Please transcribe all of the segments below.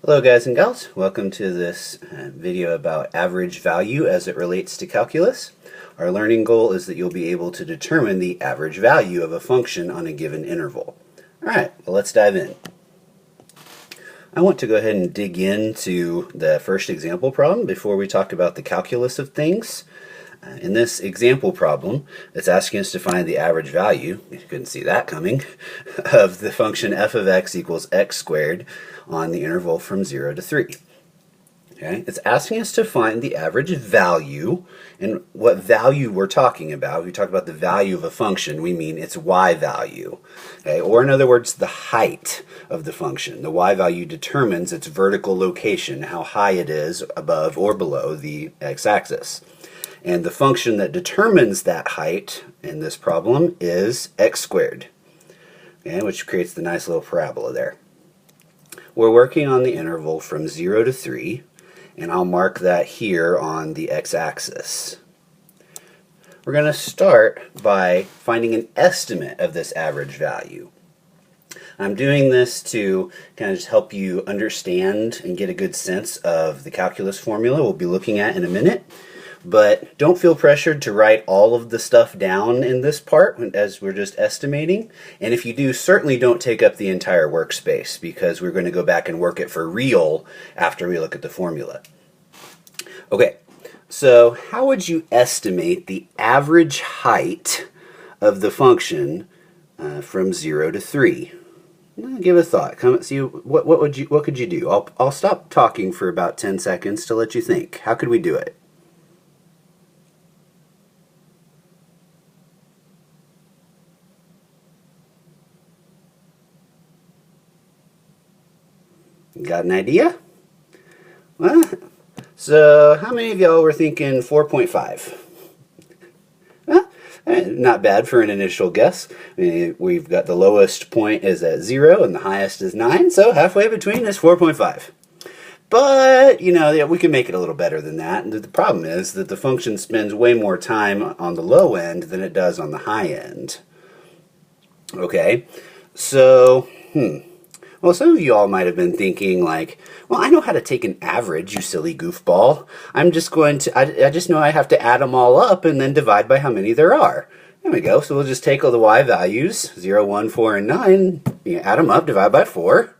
Hello guys and gals, welcome to this video about average value as it relates to calculus. Our learning goal is that you'll be able to determine the average value of a function on a given interval. Alright, well let's dive in. I want to go ahead and dig into the first example problem before we talk about the calculus of things. In this example problem, it's asking us to find the average value, you couldn't see that coming, of the function f of x equals x squared on the interval from 0 to 3. Okay? It's asking us to find the average value, and what value we're talking about. When we talk about the value of a function, we mean its y value. Okay? Or in other words, the height of the function. The y value determines its vertical location, how high it is above or below the x-axis. And the function that determines that height in this problem is x squared, okay, which creates the nice little parabola there. We're working on the interval from 0 to 3, and I'll mark that here on the x-axis. We're going to start by finding an estimate of this average value. I'm doing this to kind of just help you understand and get a good sense of the calculus formula we'll be looking at in a minute. But don't feel pressured to write all of the stuff down in this part as we're just estimating. And if you do, certainly don't take up the entire workspace because we're going to go back and work it for real after we look at the formula. Okay, so how would you estimate the average height of the function from 0 to 3? Give it a thought. Come see what could you do? I'll stop talking for about 10 seconds to let you think. How could we do it? Got an idea? Well, so how many of y'all were thinking 4.5? Well, not bad for an initial guess. We've got the lowest point is at 0 and the highest is 9, so halfway between is 4.5. But, you know, we can make it a little better than that. And the problem is that the function spends way more time on the low end than it does on the high end. Okay, so, well, some of you all might have been thinking like, well, I know how to take an average, you silly goofball. I'm just going to, I just know I have to add them all up and then divide by how many there are. There we go. So we'll just take all the y values, 0, 1, 4, and 9, add them up, divide by 4.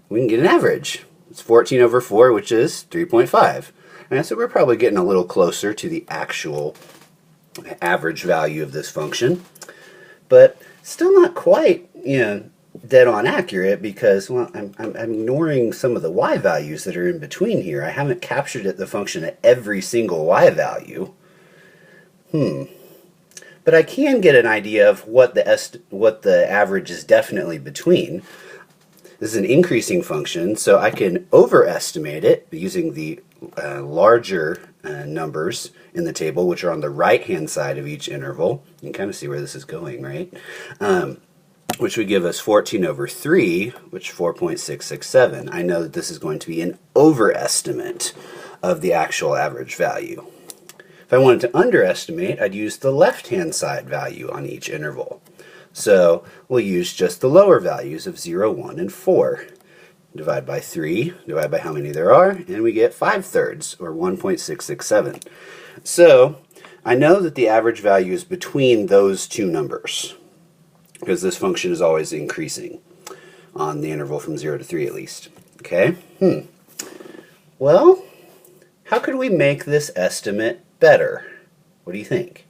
We can get an average. It's 14 over 4, which is 3.5. And so we're probably getting a little closer to the actual average value of this function. But still not quite, dead on accurate because, well, I'm ignoring some of the y values that are in between here. I haven't captured the function at every single y value. But I can get an idea of what the average is definitely between. This is an increasing function, so I can overestimate it using the larger numbers in the table, which are on the right-hand side of each interval. You can kind of see where this is going, right? Which would give us 14 over 3, which is 4.667. I know that this is going to be an overestimate of the actual average value. If I wanted to underestimate, I'd use the left-hand side value on each interval. So we'll use just the lower values of 0, 1, and 4. Divide by 3, divide by how many there are, and we get 5/3, or 1.667. So I know that the average value is between those two numbers, because this function is always increasing on the interval from 0 to 3 at least. Okay? Well, how could we make this estimate better? What do you think?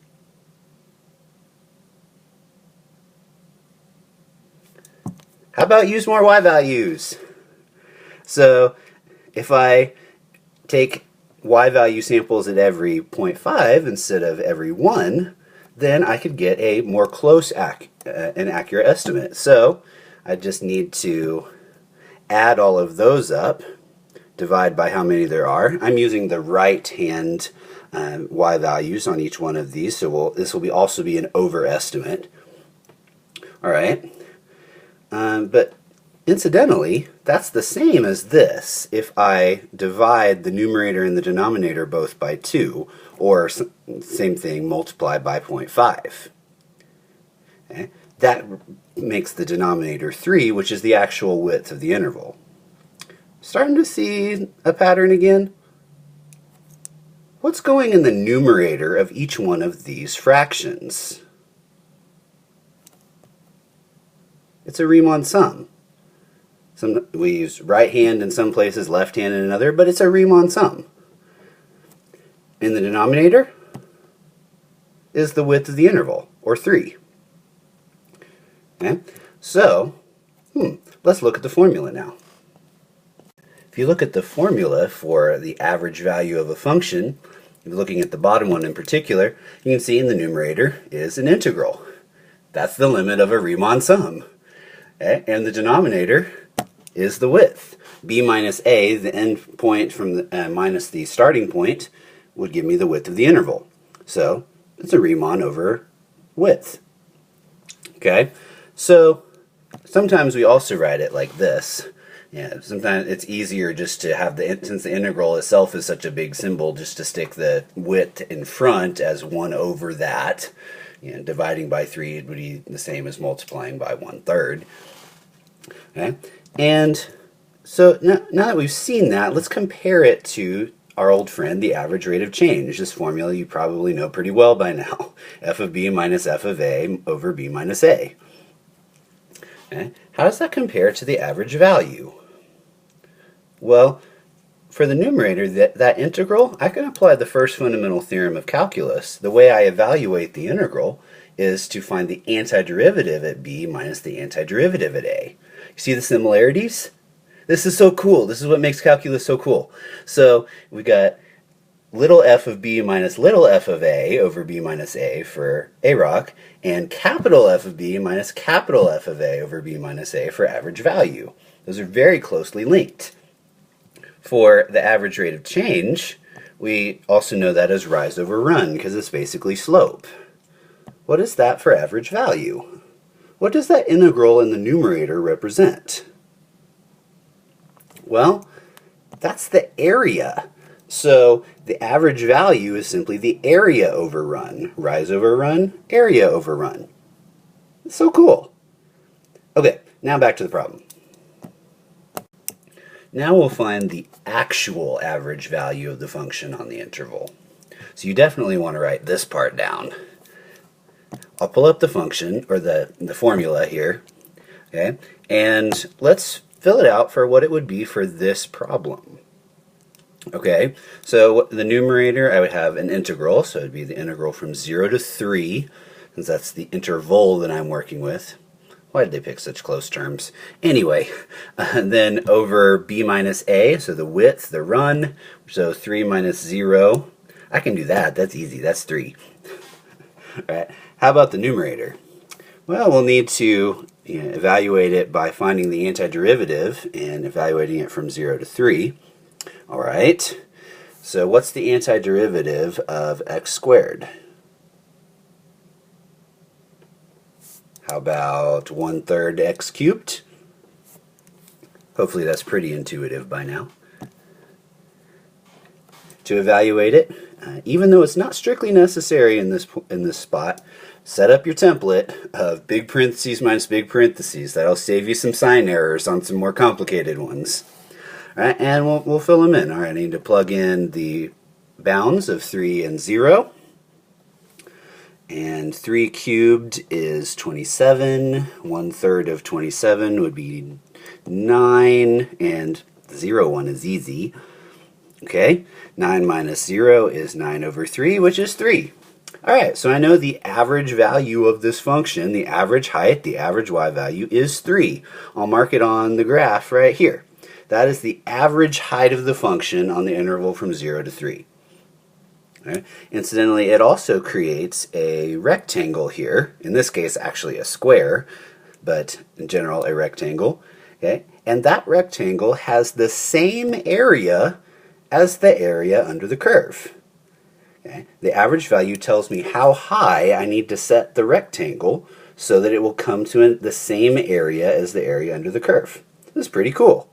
How about use more y values? So if I take y value samples at every 0.5 instead of every 1, then I could get a more close and accurate estimate. So I just need to add all of those up, divide by how many there are. I'm using the right-hand y values on each one of these, so this will also be an overestimate. All right, but incidentally, that's the same as this if I divide the numerator and the denominator both by 2, or same thing, multiply by 0.5. Okay? That makes the denominator 3, which is the actual width of the interval. Starting to see a pattern again? What's going in the numerator of each one of these fractions? It's a Riemann sum. We use right hand in some places, left hand in another, but it's a Riemann sum. In the denominator is the width of the interval, or 3. Okay? So, let's look at the formula now. If you look at the formula for the average value of a function, looking at the bottom one in particular, you can see in the numerator is an integral. That's the limit of a Riemann sum. Okay? And the denominator is the width. B minus a, the end point from the, minus the starting point, would give me the width of the interval. So it's a Riemann over width. Okay? So sometimes we also write it like this. Yeah, sometimes it's easier just to have since the integral itself is such a big symbol, just to stick the width in front as 1 over that. Dividing by 3 would be the same as multiplying by 1/3. Okay? And so now that we've seen that, let's compare it to our old friend, the average rate of change. This formula you probably know pretty well by now. F of b minus f of a over b minus a. Okay? How does that compare to the average value? Well, for the numerator, that integral, I can apply the first fundamental theorem of calculus. The way I evaluate the integral is to find the antiderivative at b minus the antiderivative at a. You see the similarities? This is so cool. This is what makes calculus so cool. So we got little f of b minus little f of a over b minus a for AROC, and capital F of b minus capital F of a over b minus a for average value. Those are very closely linked. For the average rate of change, we also know that as rise over run, because it's basically slope. What is that for average value? What does that integral in the numerator represent? Well, that's the area. So the average value is simply the area over run. Rise over run, area over run. It's so cool. Okay, now back to the problem. Now we'll find the actual average value of the function on the interval. So you definitely want to write this part down. I'll pull up the function, or the formula here, okay, and let's fill it out for what it would be for this problem. Okay, so the numerator, I would have an integral, so it would be the integral from 0 to 3, since that's the interval that I'm working with. Why did they pick such close terms? Anyway, then over b minus a, so the width, the run, so 3 minus 0. I can do that. That's easy. That's 3. All right. How about the numerator? Well, we'll need to evaluate it by finding the antiderivative and evaluating it from 0 to 3. All right. So what's the antiderivative of x squared? How about 1/3 x cubed? Hopefully that's pretty intuitive by now. To evaluate it, even though it's not strictly necessary in this spot, set up your template of big parentheses minus big parentheses. That'll save you some sign errors on some more complicated ones. All right, and we'll fill them in. All right, I need to plug in the bounds of 3 and 0. And 3 cubed is 27. 1/3 of 27 would be 9. And the 0 one is easy. Okay, 9 minus 0 is 9 over 3, which is 3. Alright, so I know the average value of this function, the average height, the average y value is 3. I'll mark it on the graph right here. That is the average height of the function on the interval from 0 to 3. Okay. Incidentally, it also creates a rectangle here, in this case actually a square, but in general a rectangle. Okay. And that rectangle has the same area as the area under the curve. Okay. The average value tells me how high I need to set the rectangle so that it will come to the same area as the area under the curve. This is pretty cool.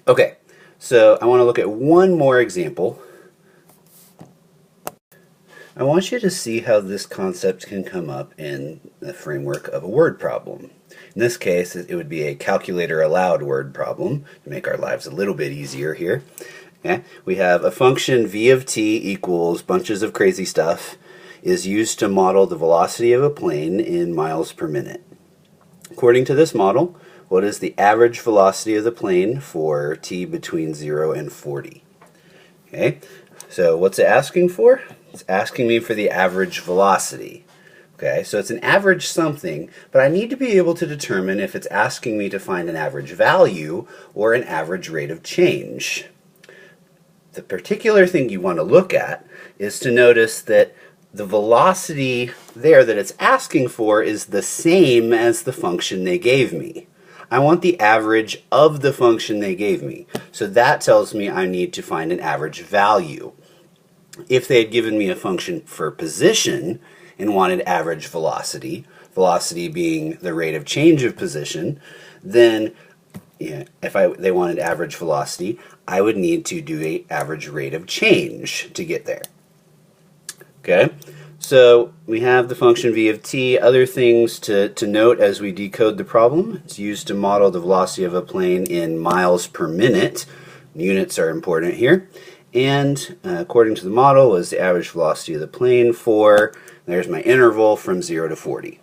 Okay, so I want to look at one more example. I want you to see how this concept can come up in the framework of a word problem. In this case, it would be a calculator allowed word problem to make our lives a little bit easier here. Okay? We have a function v of t equals bunches of crazy stuff is used to model the velocity of a plane in miles per minute. According to this model, what is the average velocity of the plane for t between 0 and 40? Okay, so what's it asking for? It's asking me for the average velocity. Okay, so it's an average something, but I need to be able to determine if it's asking me to find an average value or an average rate of change. The particular thing you want to look at is to notice that the velocity there that it's asking for is the same as the function they gave me. I want the average of the function they gave me. So that tells me I need to find an average value. If they had given me a function for position and wanted average velocity, velocity being the rate of change of position, then if they wanted average velocity, I would need to do an average rate of change to get there. Okay, so we have the function v of t. Other things to note as we decode the problem. It's used to model the velocity of a plane in miles per minute. Units are important here. And according to the model was the average velocity of the plane for, there's my interval from 0 to 40.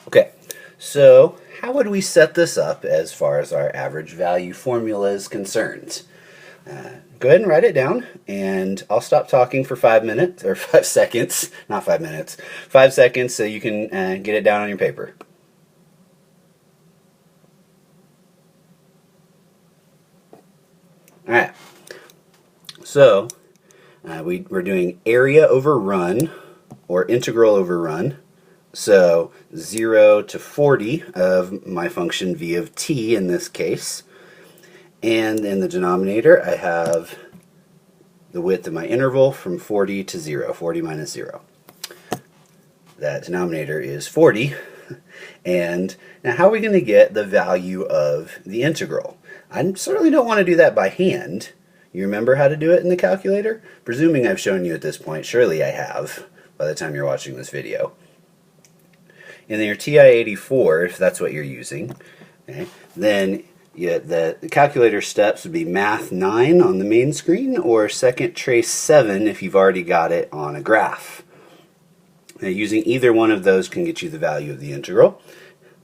Okay, so how would we set this up as far as our average value formula is concerned? Go ahead and write it down, and I'll stop talking for 5 minutes, or 5 seconds, not 5 minutes, 5 seconds so you can get it down on your paper. Alright, so we're doing area over run, or integral over run. So 0 to 40 of my function v of t in this case. And in the denominator, I have the width of my interval from 40 to 0, 40 minus 0. That denominator is 40. And now how are we going to get the value of the integral? I certainly don't want to do that by hand. You remember how to do it in the calculator? Presuming I've shown you at this point, surely I have by the time you're watching this video. In your TI-84, if that's what you're using, okay, then the calculator steps would be Math 9 on the main screen, or Second Trace 7 if you've already got it on a graph. Now, using either one of those can get you the value of the integral.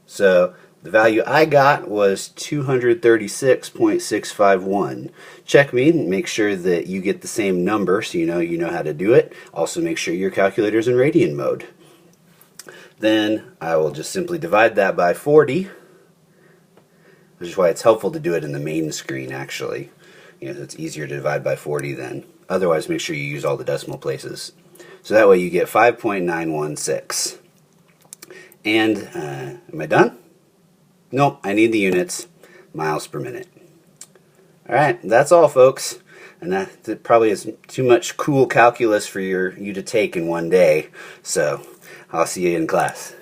So the value I got was 236.651. Check me and make sure that you get the same number so you know how to do it. Also make sure your calculator's in radian mode. Then I will just simply divide that by 40, which is why it's helpful to do it in the main screen actually. It's easier to divide by 40 then. Otherwise make sure you use all the decimal places. So that way you get 5.916. And am I done? Nope, I need the units, miles per minute. Alright, that's all folks. And that probably is too much cool calculus for you to take in one day. So I'll see you in class.